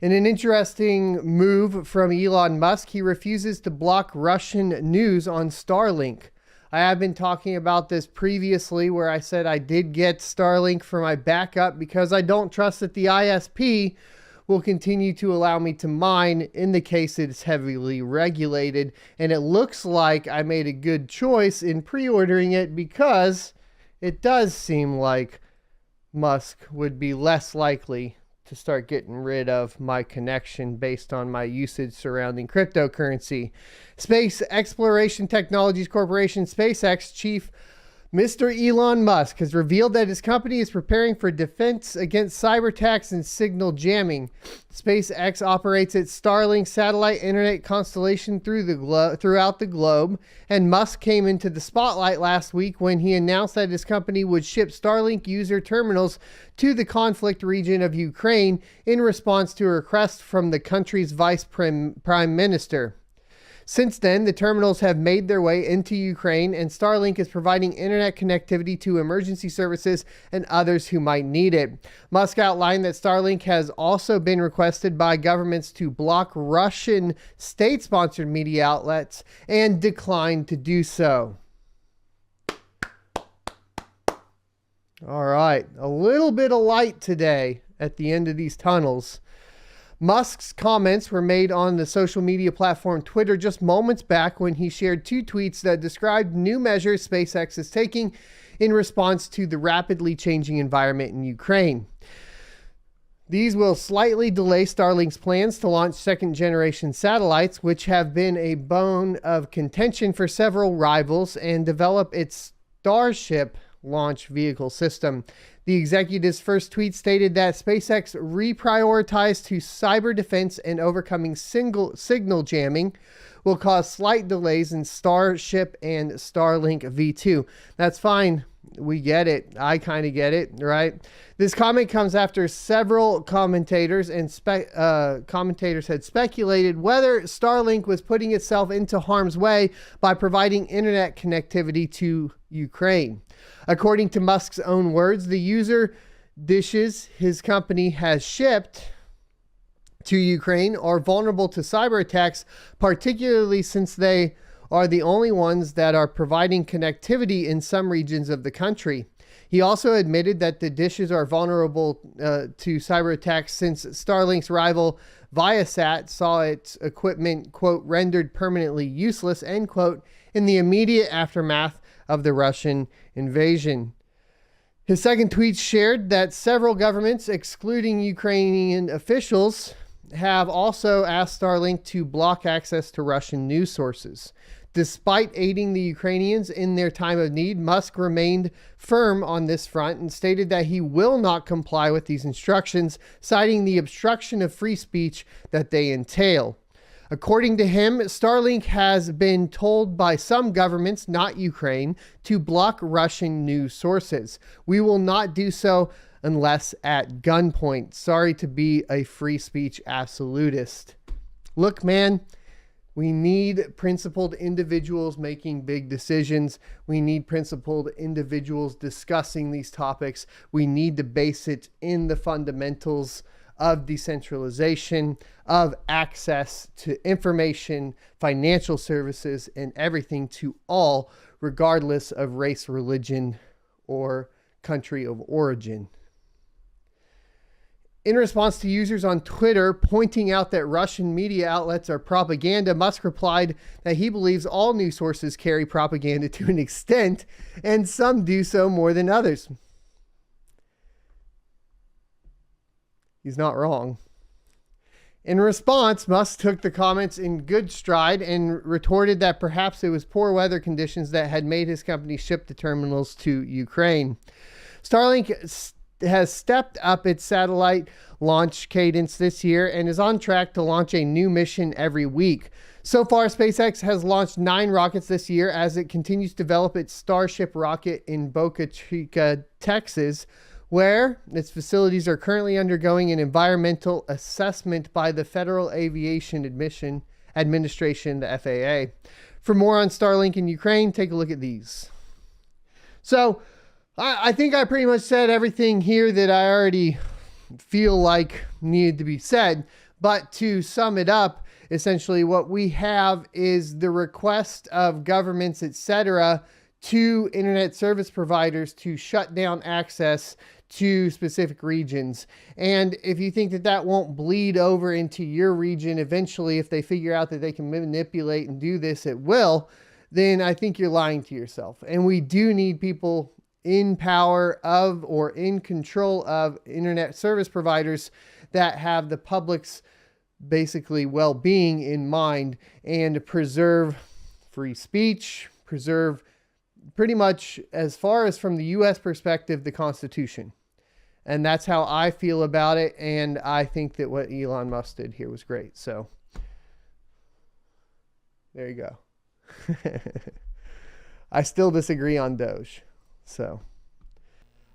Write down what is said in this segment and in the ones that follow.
In an interesting move from Elon Musk, he refuses to block Russian news on Starlink. I have been talking about this previously where I said I did get Starlink for my backup because I don't trust that the ISP will continue to allow me to mine in the case it's heavily regulated. And it looks like I made a good choice in pre-ordering it because it does seem like Musk would be less likely to start getting rid of my connection based on my usage surrounding cryptocurrency. Space Exploration Technologies Corporation, SpaceX chief Mr. Elon Musk has revealed that his company is preparing for defense against cyber attacks and signal jamming. SpaceX operates its Starlink satellite internet constellation throughout the globe, and Musk came into the spotlight last week when he announced that his company would ship Starlink user terminals to the conflict region of Ukraine in response to a request from the country's vice prime minister. Since then, the terminals have made their way into Ukraine, and Starlink is providing internet connectivity to emergency services and others who might need it. Musk outlined that Starlink has also been requested by governments to block Russian state-sponsored media outlets and declined to do so. All right, a little bit of light today at the end of these tunnels. Musk's comments were made on the social media platform Twitter just moments back when he shared two tweets that described new measures SpaceX is taking in response to the rapidly changing environment in Ukraine. These will slightly delay Starlink's plans to launch second-generation satellites, which have been a bone of contention for several rivals, and develop its Starship launch vehicle system. The executive's first tweet stated that SpaceX reprioritized to cyber defense and overcoming signal jamming will cause slight delays in Starship and Starlink V2. That's fine. We get it. I kind of get it, right? This comment comes after several commentators had speculated whether Starlink was putting itself into harm's way by providing internet connectivity to Ukraine. According to Musk's own words, the user dishes his company has shipped to Ukraine are vulnerable to cyber attacks, particularly since they are the only ones that are providing connectivity in some regions of the country. He also admitted that the dishes are vulnerable to cyber attacks since Starlink's rival Viasat saw its equipment, quote, rendered permanently useless, end quote, in the immediate aftermath of the Russian invasion. His second tweet shared that several governments, excluding Ukrainian officials, have also asked Starlink to block access to Russian news sources. Despite aiding the Ukrainians in their time of need, Musk remained firm on this front and stated that he will not comply with these instructions, citing the obstruction of free speech that they entail. According to him, Starlink has been told by some governments, not Ukraine, to block Russian news sources. We will not do so unless at gunpoint. Sorry to be a free speech absolutist. Look, man, we need principled individuals making big decisions. We need principled individuals discussing these topics. We need to base it in the fundamentals of decentralization, of access to information, financial services, and everything to all, regardless of race, religion, or country of origin. In response to users on Twitter pointing out that Russian media outlets are propaganda, Musk replied that he believes all news sources carry propaganda to an extent, and some do so more than others. He's not wrong. In response, Musk took the comments in good stride and retorted that perhaps it was poor weather conditions that had made his company ship the terminals to Ukraine. Starlink has stepped up its satellite launch cadence this year and is on track to launch a new mission every week. So far, SpaceX has launched 9 rockets this year as it continues to develop its Starship rocket in Boca Chica, Texas, where its facilities are currently undergoing an environmental assessment by the Federal Aviation Administration, the FAA. For more on Starlink in Ukraine, take a look at these. So, I think I pretty much said everything here that I already feel like needed to be said, But to sum it up, essentially what we have is the request of governments, etc., to internet service providers to shut down access to specific regions. And if you think that that won't bleed over into your region eventually, if they figure out that they can manipulate and do this at will, then I think you're lying to yourself. And we do need people in power of or in control of internet service providers that have the public's basically well-being in mind and preserve free speech, preserve pretty much, as far as from the U.S. perspective, the Constitution. And that's how I feel about it. And I think that what Elon Musk did here was great. So there you go. I still disagree on Doge. So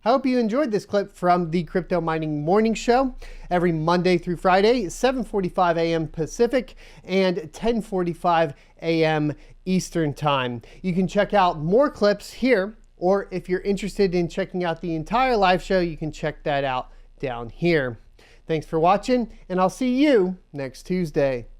I hope you enjoyed this clip from the Crypto Mining Morning Show every Monday through Friday, 7:45 a.m. Pacific and 10:45 a.m. Eastern Time. You can check out more clips here, or if you're interested in checking out the entire live show, you can check that out down here. Thanks for watching, and I'll see you next Tuesday.